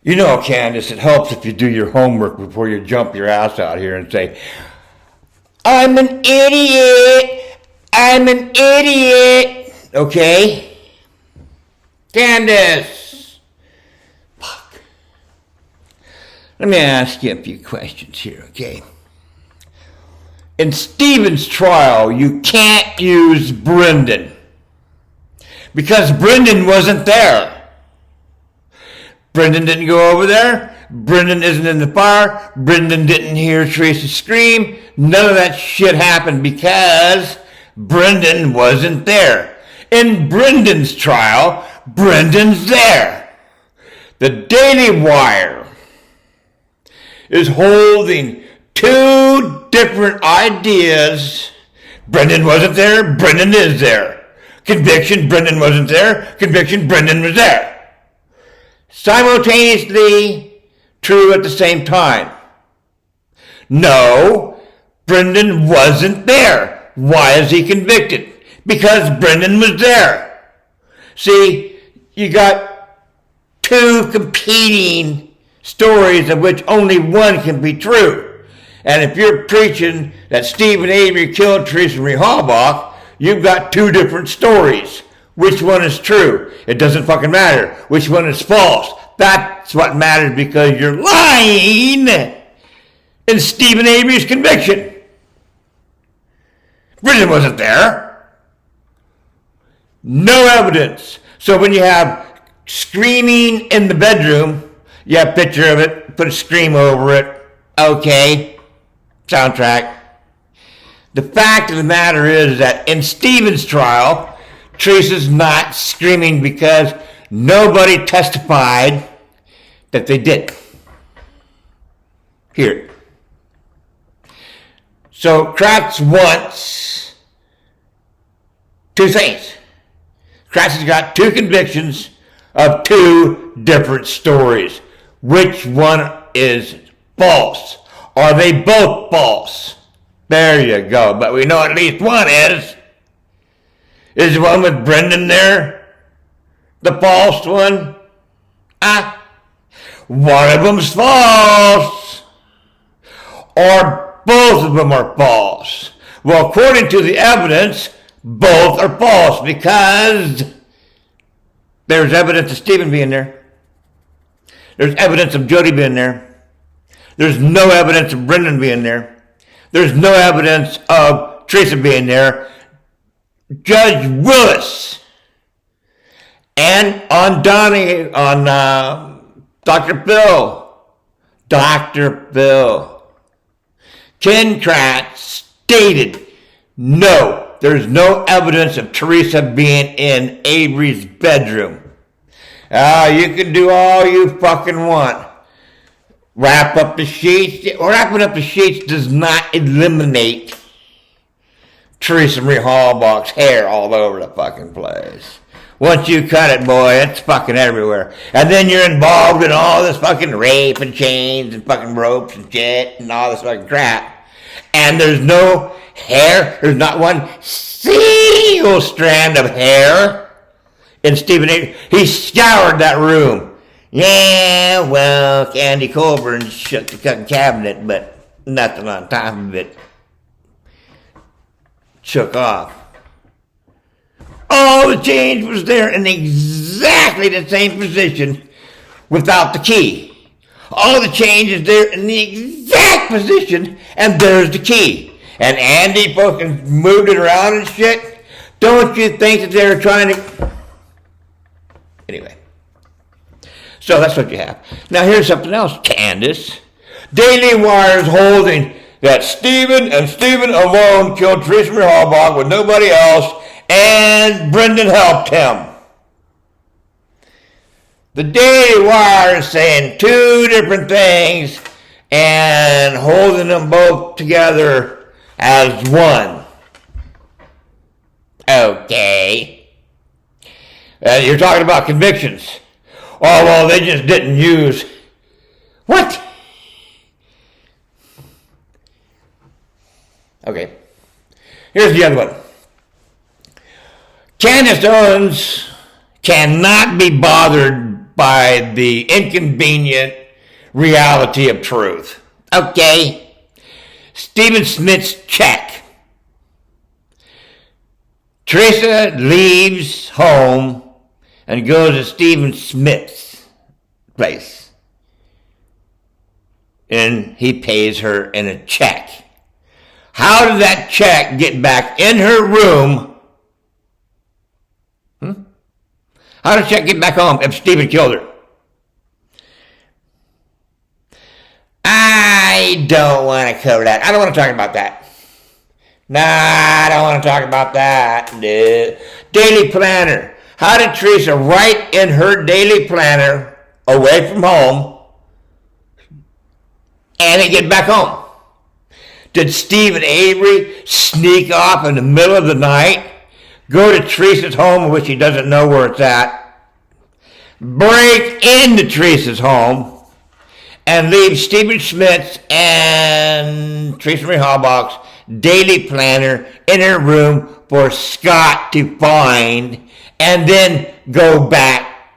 You know, Candace, it helps if you do your homework before you jump your ass out here and say, I'm an idiot. I'm an idiot. Okay? Candace. Fuck. Let me ask you a few questions here, okay? In Stephen's trial, you can't use Brendan because Brendan wasn't there. Brendan didn't go over there. Brendan isn't in the fire. Brendan didn't hear Teresa scream. None of that shit happened because Brendan wasn't there. In Brendan's trial, Brendan's there. The Daily Wire is holding two different ideas. Brendan wasn't there. Brendan is there. Conviction, Brendan wasn't there. Conviction, Brendan was there. Simultaneously true at the same time. No, Brendan wasn't there. Why is he convicted? Because Brendan was there. See, you got two competing stories of which only one can be true. And if you're preaching that Stephen Avery killed Teresa Marie Halbach, you've got two different stories. Which one is true? It doesn't fucking matter. Which one is false? That's what matters because you're lying in Stephen Avery's conviction. Brendan wasn't there. No evidence. So when you have screaming in the bedroom, you have a picture of it, put a scream over it. Okay. Soundtrack. The fact of the matter is that in Stephen's trial, Teresa's not screaming because nobody testified that they did. Here. So Kratz wants two things. Kratz has got two convictions of two different stories. Which one is false? Are they both false? There you go. But we know at least one is. Is the one with Brendan there the false one? One of them's false. Or both of them are false. Well, according to the evidence, both are false because there's evidence of Stephen being there. There's evidence of Jody being there. There's no evidence of Brendan being there. There's no evidence of Teresa being there. Judge Willis and on Donnie, on Dr. Phil, Ken Kratz stated, no, there's no evidence of Teresa being in Avery's bedroom. You can do all you fucking want. Wrap up the sheets. Wrapping up the sheets does not eliminate Teresa Marie Halbach's hair all over the fucking place. Once you cut it, boy, it's fucking everywhere. And then you're involved in all this fucking rape and chains and fucking ropes and shit and all this fucking crap. And there's no hair. There's not one single strand of hair in Stephen Avery. He scoured that room. Yeah, well, Candy Colburn shook the fucking cabinet, but nothing on top of it shook off. All the change was there in exactly the same position without the key. All the change is there in the exact position, and there's the key. And Andy fucking moved it around and shit. Don't you think that they were trying to... Anyway. So that's what you have. Now here's something else, Candace. Daily Wire is holding that Stephen and Stephen alone killed Teresa Marie Halbach with nobody else, and Brendan helped him. The Daily Wire is saying two different things and holding them both together as one. Okay. You're talking about convictions. Oh, well, they just didn't use... What? Okay. Here's the other one. Candace Owens cannot be bothered by the inconvenient reality of truth. Okay. Stephen Smith's check. Teresa leaves home and goes to Stephen Smith's place. And he pays her in a check. How did that check get back in her room? How did the check get back home if Stephen killed her? I don't want to cover that. I don't want to talk about that. Nah, I don't want to talk about that. No. Daily planner. How did Teresa write in her daily planner away from home and it get back home? Did Stephen Avery sneak off in the middle of the night, go to Teresa's home, which he doesn't know where it's at, break into Teresa's home, and leave Stephen Smith's and Teresa Marie Halbach's daily planner in her room for Scott to find, and then go back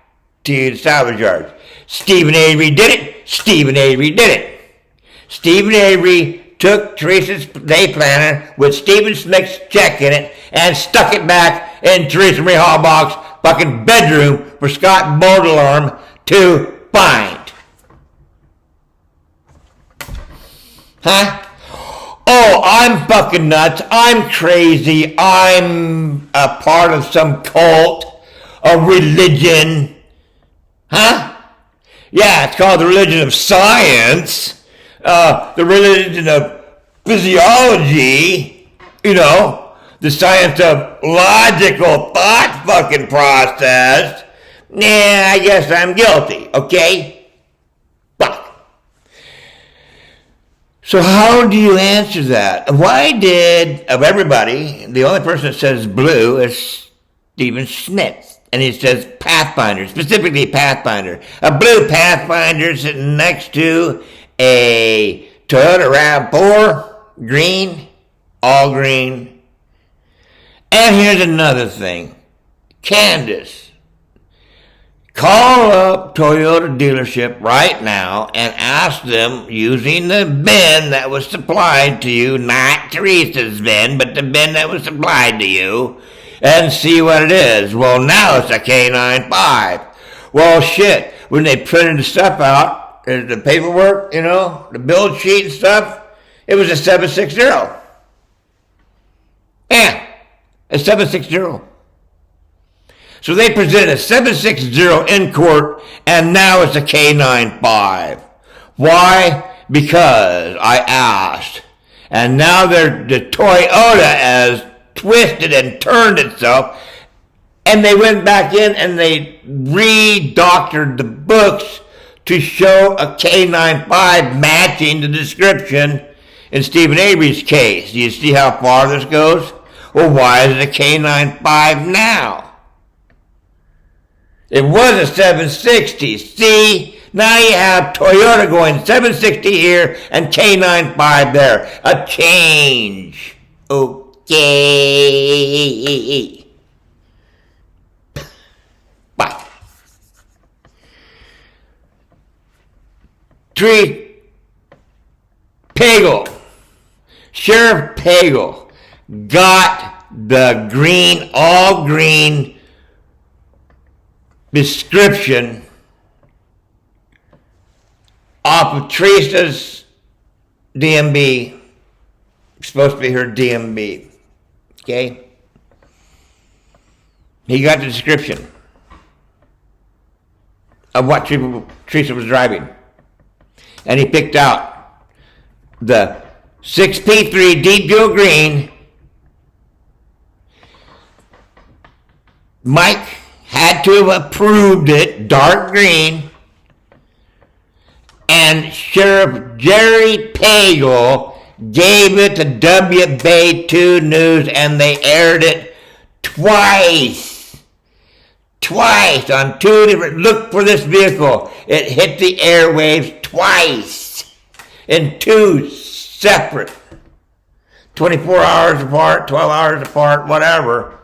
to the salvage yard? Stephen Avery did it. Stephen Avery did it. Stephen Avery took Teresa's day planner with Stephen Smith's check in it and stuck it back in Teresa Marie Halbach's fucking bedroom for Scott Baudelaire to find. Huh? Oh, I'm fucking nuts. I'm crazy. I'm a part of some cult, a religion. Huh? Yeah, it's called the religion of science. The religion of physiology, the science of logical thought fucking process. Nah, I guess I'm guilty, okay? Fuck. So how do you answer that? Why did, of everybody, the only person that says blue is Stephen Smith? And he says Pathfinder, specifically Pathfinder. A blue Pathfinder sitting next to a Toyota RAV4, green, all green. And here's another thing. Candace, call up Toyota dealership right now and ask them, using the bin that was supplied to you, not Teresa's bin, but the bin that was supplied to you, and see what it is. Well, now it's a K95. Well, shit, when they printed the stuff out, the paperwork, the build sheet and stuff, it was a 760. Yeah, a 760. So they presented a 760 in court, and now it's a K95. Why? Because I asked. And now the Toyota has twisted and turned itself, and they went back in and they re-doctored the books to show a K95 matching the description in Stephen Avery's case. Do you see how far this goes? Well, why is it a K95 now? It was a 760. See? Now you have Toyota going 760 here and K95 there. A change. Okay. Bye. Sheriff Pagel got the green, all green description off of Teresa's DMB. It's supposed to be her DMB. Okay? He got the description of what Teresa was driving. And he picked out the 6P3 Deep Fuel Green. Mike had to have approved it, dark green. And Sheriff Jerry Pagel gave it to WB2 News, and they aired it twice on two different, look for this vehicle. It hit the airwaves twice in two separate, 24 hours apart, 12 hours apart, whatever.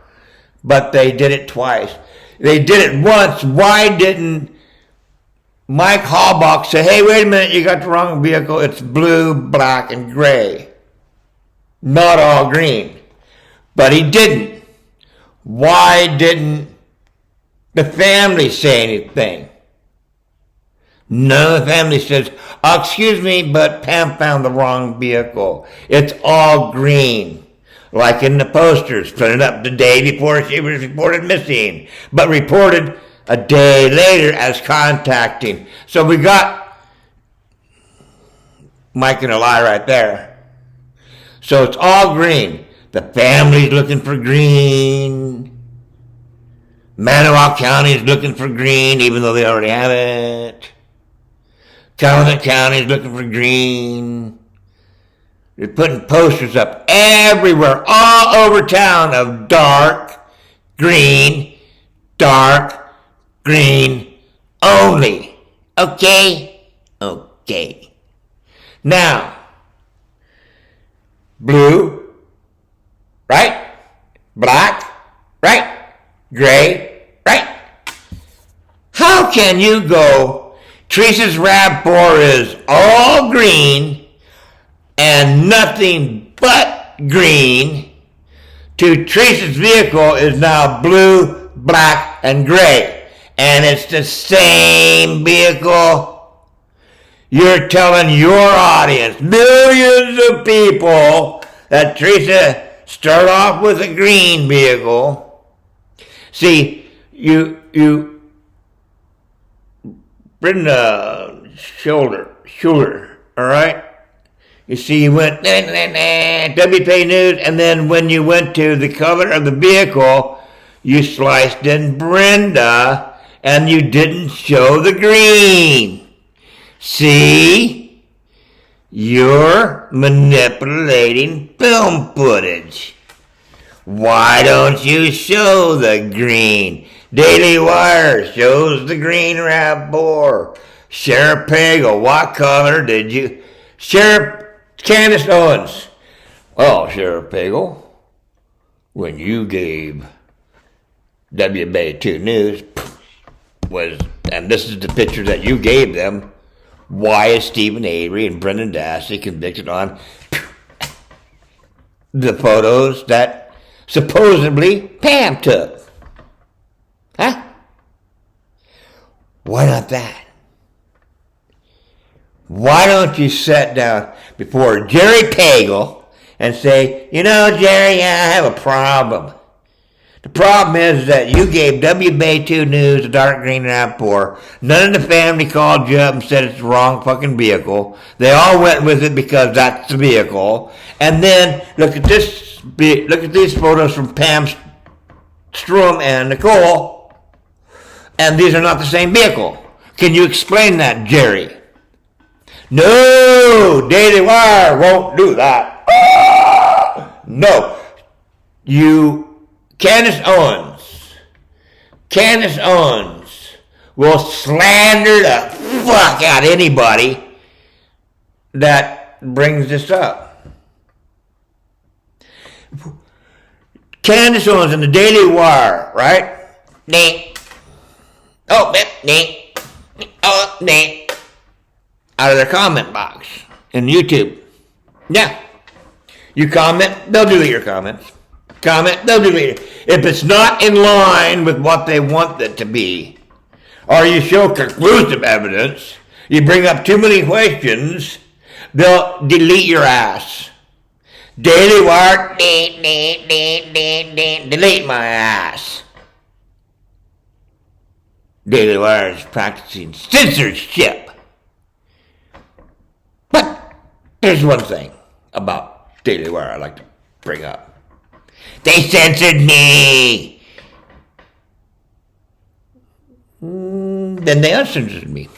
But they did it twice. They did it once. Why didn't Mike Halbach said, hey, wait a minute, you got the wrong vehicle. It's blue, black, and gray. Not all green. But he didn't. Why didn't the family say anything? None of the family says, excuse me, but Pam found the wrong vehicle. It's all green. Like in the posters, printed up the day before she was reported missing, but reported a day later as contacting. So we got Mike and a lie right there. So it's all green. The family's looking for green. Manawa County's looking for green, even though they already have it. Calumet County's looking for green. They're putting posters up everywhere, all over town of dark green only. Okay? Okay. Now, blue, right? Black, right? Gray, right? How can you go, Teresa's RAV4 is all green and nothing but green, to Teresa's vehicle is now blue, black, and gray. And it's the same vehicle. You're telling your audience, millions of people, that Teresa started off with a green vehicle. See, Brenda Schuler, all right? You see, you went, WP News, and then when you went to the color of the vehicle, you sliced in Brenda, and you didn't show the green. See? You're manipulating film footage. Why don't you show the green? Daily Wire shows the green RAV4. Sheriff Pagel, what color did you... Sheriff Candace Owens. Well, Sheriff Pagel, when you gave WB2 News was, and this is the picture that you gave them, why is Stephen Avery and Brendan Dassey convicted on the photos that supposedly Pam took? Huh? Why not that? Why don't you sit down before Jerry Pagel and say, you know, Jerry, I have a problem. The problem is that you gave WB2 News a dark green RAV4. None of the family called you up and said it's the wrong fucking vehicle. They all went with it because that's the vehicle. And then look at this. Look at these photos from Pam Strom and Nicole, and these are not the same vehicle. Can you explain that, Jerry? No, Daily Wire won't do that. No, Candace Owens will slander the fuck out of anybody that brings this up. Candace Owens in the Daily Wire, right? Out of their comment box in YouTube. Yeah. You comment, they'll delete your comments. Comment, they'll delete it. If it's not in line with what they want it to be, or you show conclusive evidence, you bring up too many questions, they'll delete your ass. Daily Wire, delete my ass. Daily Wire is practicing censorship. But there's one thing about Daily Wire I'd like to bring up. They censored me. Then they uncensored me.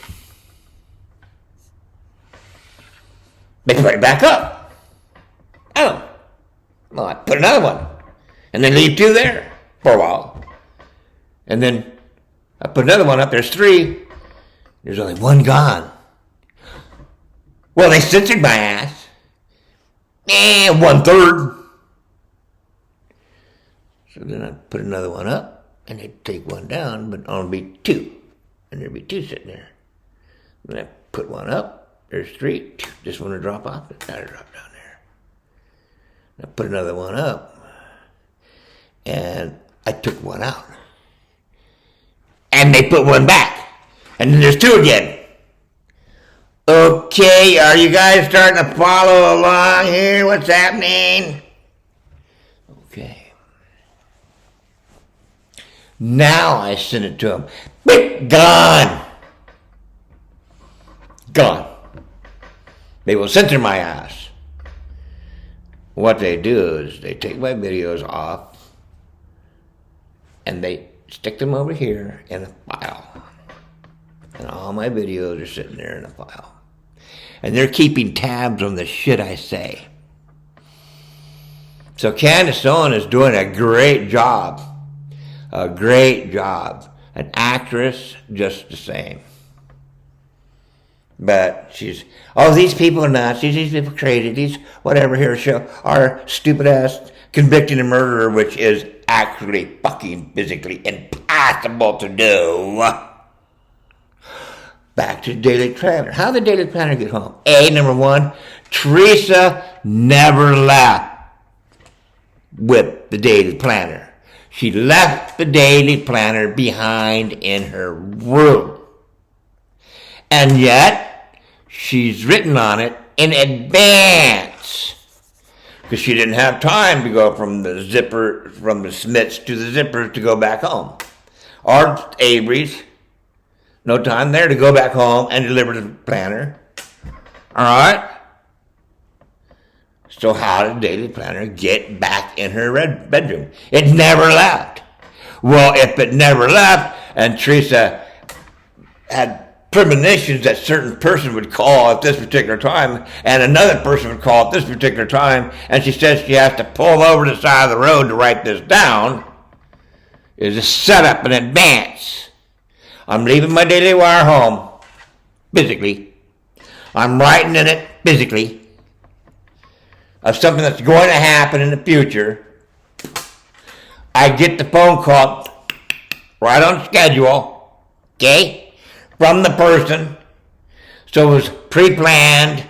They put it back up. Oh. Well, I put another one. And then leave two there for a while. And then I put another one up. There's three. There's only one gone. Well, they censored my ass. 1/3. So then I put another one up, and they'd take one down, but only be two. And there'd be two sitting there. And I put one up. There's 3. Just want to drop off. It got to drop down there. And I put another one up. And I took one out. And they put one back. And then there's 2 again. Okay, are you guys starting to follow along here? What's happening? Okay. Now I send it to them. Gone. Gone. They will censor my ass. What they do is they take my videos off and they stick them over here in a file. And all my videos are sitting there in a file. And they're keeping tabs on the shit I say. So Candace Owens is doing a great job. A great job. An actress, just the same. But she's, oh, these people are Nazis, these people crazy, these whatever here show are stupid ass convicting a murderer, which is actually fucking physically impossible to do. Back to the Daily Planner. How did the Daily Planner get home? Number 1, Teresa never left with the Daily Planner. She left the Daily Planner behind in her room. And yet, she's written on it in advance. Because she didn't have time to go from the Smiths to the zippers to go back home. Or Avery's. No time there to go back home and deliver the planner. All right? So how did the Daily Planner get back in her bedroom? It never left. Well, if it never left and Teresa had premonitions that certain person would call at this particular time and another person would call at this particular time, and she says she has to pull over the side of the road to write this down, is a setup in advance. I'm leaving my Daily Wire home, physically. I'm writing in it, physically, of something that's going to happen in the future. I get the phone call right on schedule, okay, from the person. So it was pre-planned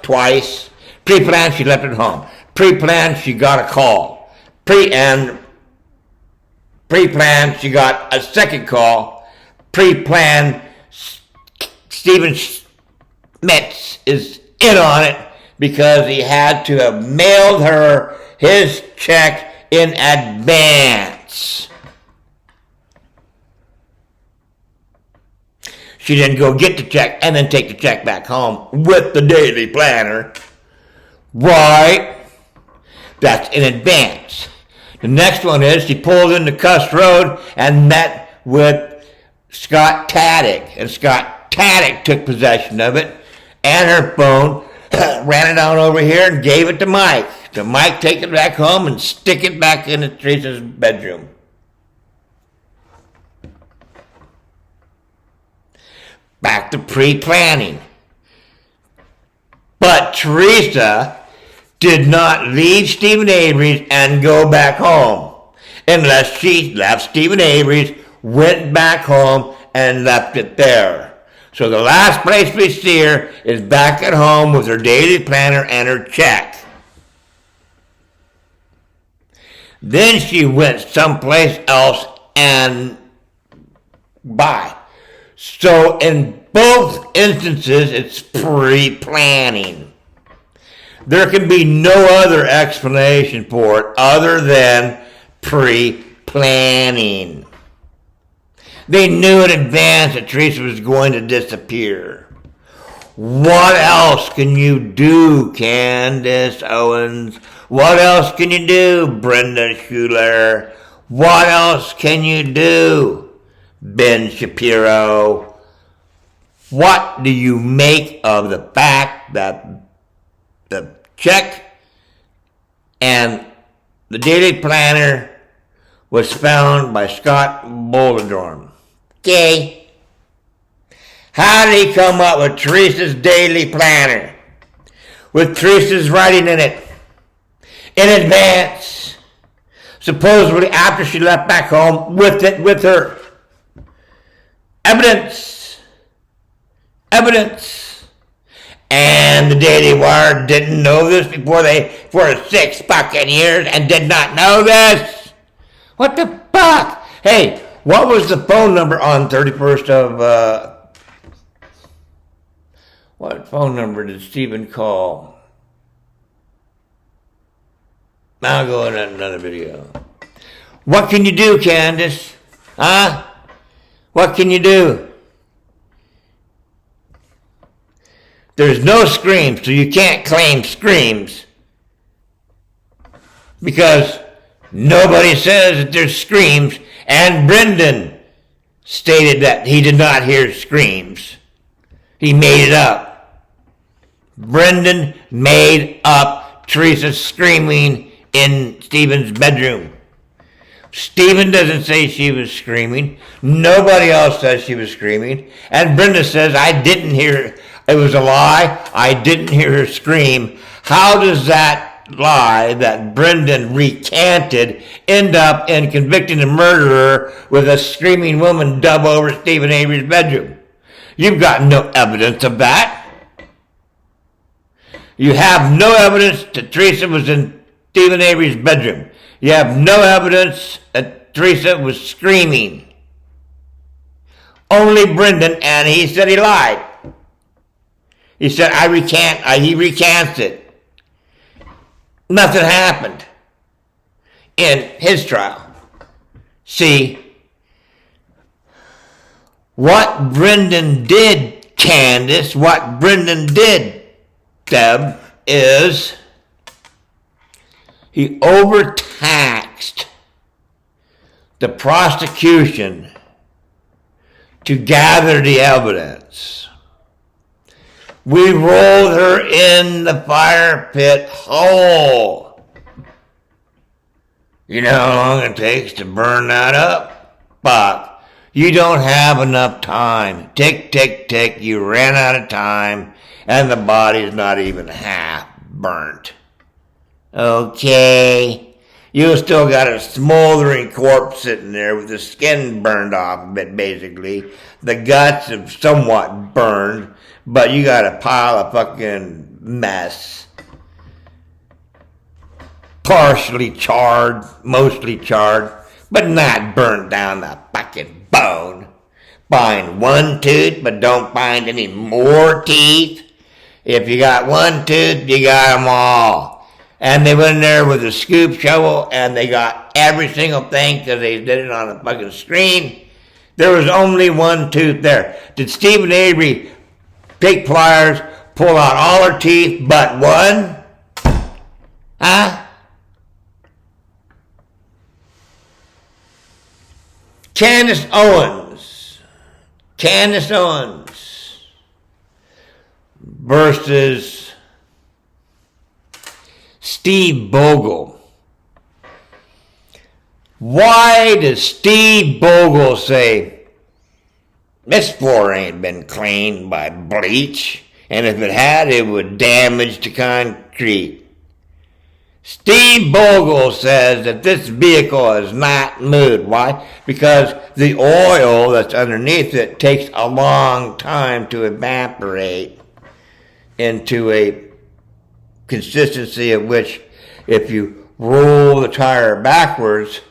twice. Pre-planned, she left it home. Pre-planned, she got a call. Pre-planned, she got a second call. Pre-planned, Stephen Schmitz is in on it because he had to have mailed her his check in advance. She didn't go get the check and then take the check back home with the Daily Planner. Right? That's in advance. The next one is she pulled into Cuss Road and met with Scott Taddick. And Scott Taddick took possession of it and her phone, ran it on over here and gave it to Mike. So Mike take it back home and stick it back into Teresa's bedroom. Back to pre-planning. But Teresa did not leave Stephen Avery's and go back home unless she left Stephen Avery's, went back home, and left it there. So the last place we see her is back at home with her Daily Planner and her check. Then she went someplace else and bye. So in both instances, it's pre-planning. There can be no other explanation for it other than pre-planning. They knew in advance that Teresa was going to disappear. What else can you do, Candace Owens? What else can you do, Brenda Schuler? What else can you do, Ben Shapiro? What do you make of the fact that the check and the Daily Planner was found by Scott Boldendorm? Okay. How did he come up with Teresa's Daily Planner? With Teresa's writing in it in advance. Supposedly after she left back home with it with her. Evidence. Evidence. And the Daily Wire didn't know this for 6 fucking years and did not know this. What the fuck? Hey, what was the phone number on 31st of, what phone number did Stephen call? I'll go in another video. What can you do, Candace? Huh? What can you do? There's no screams, so you can't claim screams. Because nobody says that there's screams, and Brendan stated that he did not hear screams. He made it up. Brendan made up Teresa screaming in Stephen's bedroom. Stephen doesn't say she was screaming. Nobody else says she was screaming. And Brenda says, I didn't hear, it was a lie. I didn't hear her scream. How does that lie that Brendan recanted end up in convicting a murderer with a screaming woman dub over Stephen Avery's bedroom? You've got no evidence of that. You have no evidence that Teresa was in Stephen Avery's bedroom. You have no evidence that Teresa was screaming. Only Brendan, and he said he lied. He said, he recants it. Nothing happened in his trial. See, what Brendan did, Candace, what Brendan did, Deb, is he overtaxed the prosecution to gather the evidence. We rolled her in the fire pit whole. You know how long it takes to burn that up? Fuck. You don't have enough time. Tick, tick, tick. You ran out of time, and the body's not even half burnt. Okay. You still got a smoldering corpse sitting there with the skin burned off a bit, basically. The guts have somewhat burned, but you got a pile of fucking mess. Partially charred, mostly charred, but not burnt down the fucking bone. Find one tooth, but don't find any more teeth. If you got one tooth, you got them all. And they went in there with a scoop shovel, and they got every single thing because they did it on a fucking screen. There was only one tooth there. Did Stephen Avery take pliers, pull out all her teeth but one? Huh? Candace Owens versus Steve Bogle. Why does Steve Bogle say, this floor ain't been cleaned by bleach, and if it had, it would damage the concrete? Steve Bogle says that this vehicle is not moved. Why? Because the oil that's underneath it takes a long time to evaporate into a consistency of which, if you roll the tire backwards,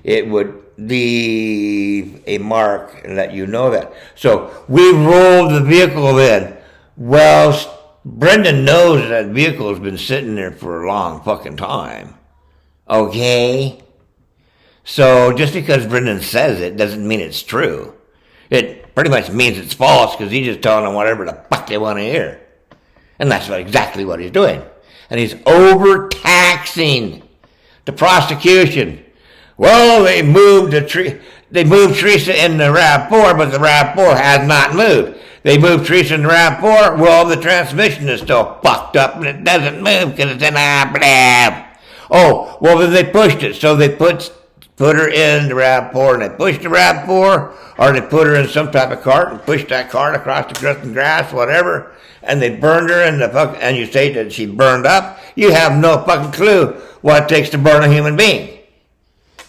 it would leave a mark and let you know that. So we rolled the vehicle in. Well, Brendan knows that vehicle has been sitting there for a long fucking time. Okay? So just because Brendan says it doesn't mean it's true. It pretty much means it's false because he's just telling them whatever the fuck they want to hear. And that's exactly what he's doing. And he's overtaxing the prosecution. Well, they moved Teresa in the RAV4, but the RAV4 has not moved. They moved Teresa in the RAV4. Well, the transmission is still fucked up, and it doesn't move because it's in a blah. Oh, well, then they pushed it. So they put her in the RAV4, and they pushed the RAV4, or they put her in some type of cart and pushed that cart across the crusted grass, whatever, and they burned her in the fuck. And you say that she burned up? You have no fucking clue what it takes to burn a human being.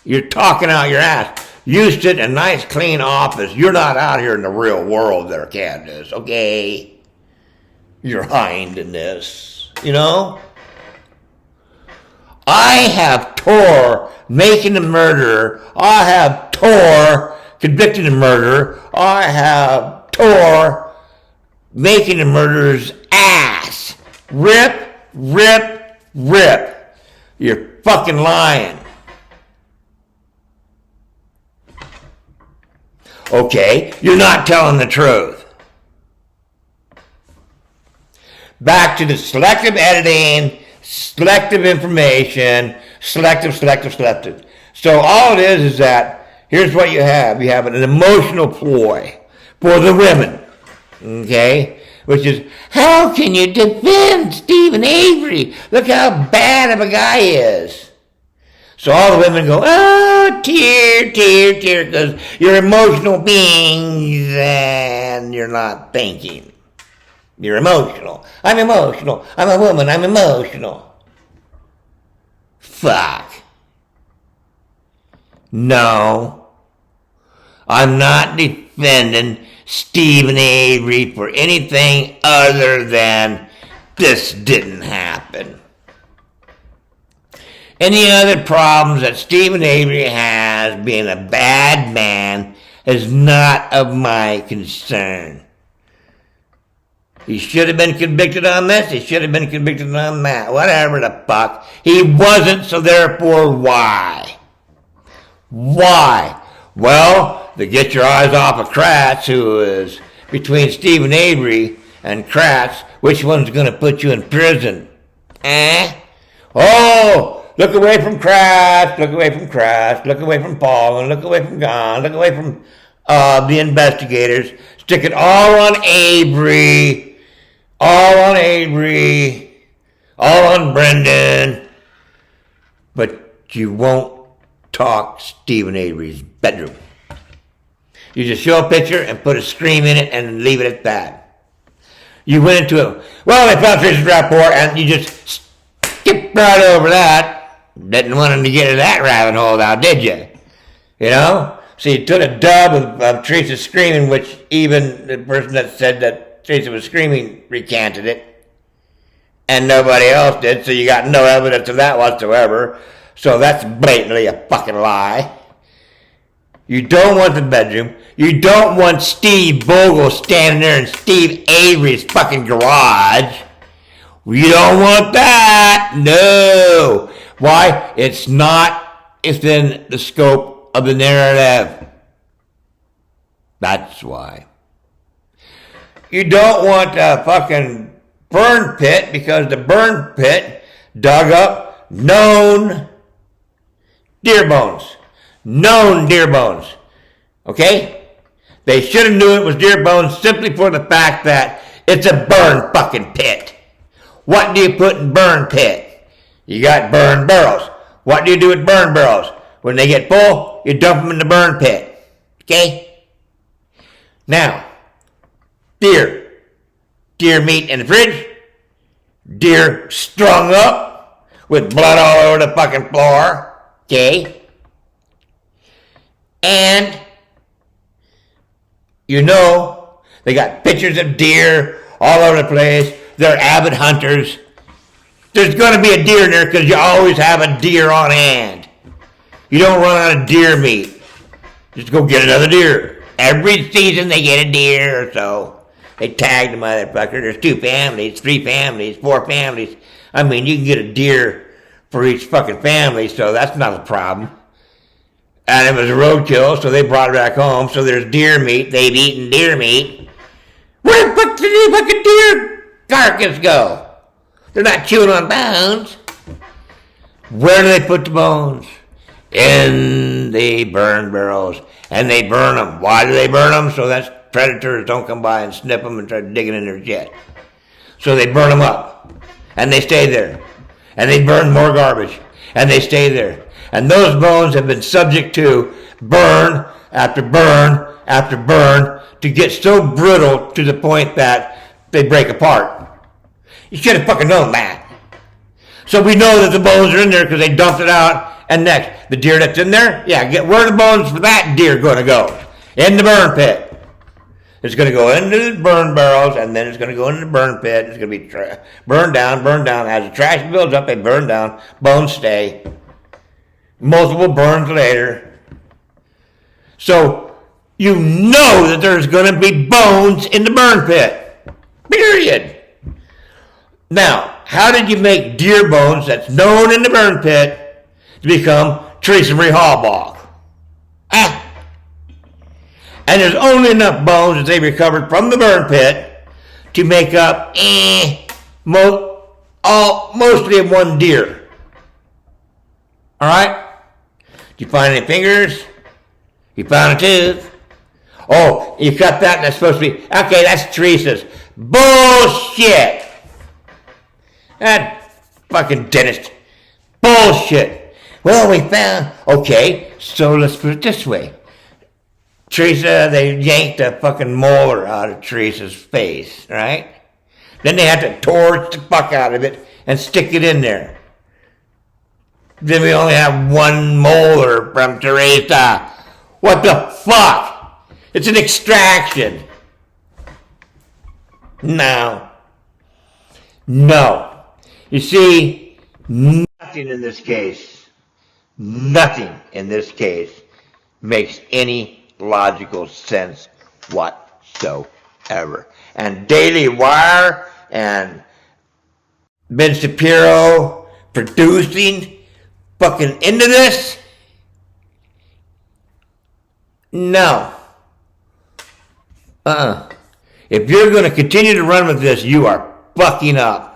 You're talking out your ass. You sit in a nice, clean office. You're not out here in the real world there, Candace, okay? You're hind in this, you know? I have tore making a murderer. I have tore convicting a murderer. I have tore making a murderer's ass. Rip, rip, rip. You're fucking lying. Okay, you're not telling the truth. Back to the selective editing, selective information, selective. So all it is that, here's what you have. You have an emotional ploy for the women, okay? Which is, how can you defend Stephen Avery? Look how bad of a guy he is. So all the women go, oh, tear, because you're emotional beings and you're not thinking. You're emotional. I'm emotional. I'm a woman. I'm emotional. Fuck. No. I'm not defending Stephen Avery for anything other than this didn't happen. Any other problems that Stephen Avery has being a bad man is not of my concern. He should have been convicted on this. He should have been convicted on that. Whatever the fuck. He wasn't, so therefore why? Why? Well, to get your eyes off of Kratz, who is between Stephen Avery and Kratz, which one's going to put you in prison? Oh! Look away from Kratz, look away from Kratz, look away from Paul, and look away from Gon, look away from the investigators. Stick it all on Avery, all on Brendan. But you won't talk Stephen Avery's bedroom. You just show a picture and put a scream in it and leave it at that. You went into it, well, they found Teresa's rapport, and you just skipped right over that. Didn't want him to get into that rabbit hole now, did you? You know? So you took a dub of Teresa screaming, which even the person that said that Teresa was screaming recanted it. And nobody else did, so you got no evidence of that whatsoever. So that's blatantly a fucking lie. You don't want the bedroom. You don't want Steve Bogle standing there in Steve Avery's fucking garage. You don't want that. No. Why? It's not within the scope of the narrative. That's why. You don't want a fucking burn pit because the burn pit dug up known deer bones. Known deer bones. Okay? They should have knew it was deer bones simply for the fact that it's a burn fucking pit. What do you put in burn pit? You got burn barrels. What do you do with burn barrels? When they get full, you dump them in the burn pit. Okay? Now, deer. Deer meat in the fridge. Deer strung up with blood all over the fucking floor. Okay? And, you know, they got pictures of deer all over the place. They're avid hunters. There's going to be a deer in there because you always have a deer on hand. You don't run out of deer meat. Just go get another deer. Every season they get a deer or so. They tag the motherfucker. There's 2 families, 3 families, 4 families. I mean, you can get a deer for each fucking family, so that's not a problem. And it was a roadkill, so they brought it back home. So there's deer meat. They've eaten deer meat. Where the fuck did the fucking deer carcass go? They're not chewing on bones. Where do they put the bones? In the burn barrels. And they burn them. Why do they burn them? So that predators don't come by and snip them and try digging in their shit. So they burn them up. And they stay there. And they burn more garbage. And they stay there. And those bones have been subject to burn after burn after burn to get so brittle to the point that they break apart. You should have fucking known that. So we know that the bones are in there because they dumped it out And next, the deer that's in there, yeah, where are the bones for that deer going to go? In the burn pit. It's going to go into the burn barrels, and then it's going to go into the burn pit. It's going to be burned down. As the trash builds up, they burn down. Bones stay. Multiple burns later. So, you know that there's going to be bones in the burn pit. Period. Now, how did you make deer bones that's known in the burn pit to become Teresa Halbach? And there's only enough bones that they recovered from the burn pit to make up mostly of one deer. All right? Did you find any fingers? You found a tooth. Oh, you cut that and that's supposed to be, okay, that's Teresa's. Bullshit. That fucking dentist. Bullshit. Well, we found, okay, so let's put it this way. Teresa, they yanked a fucking molar out of Teresa's face, right? Then they had to torch the fuck out of it and stick it in there. Then we only have one molar from Teresa. What the fuck? It's an extraction. No. You see, nothing in this case makes any logical sense whatsoever. And Daily Wire and Ben Shapiro producing fucking into this? No. If you're going to continue to run with this, you are fucking up.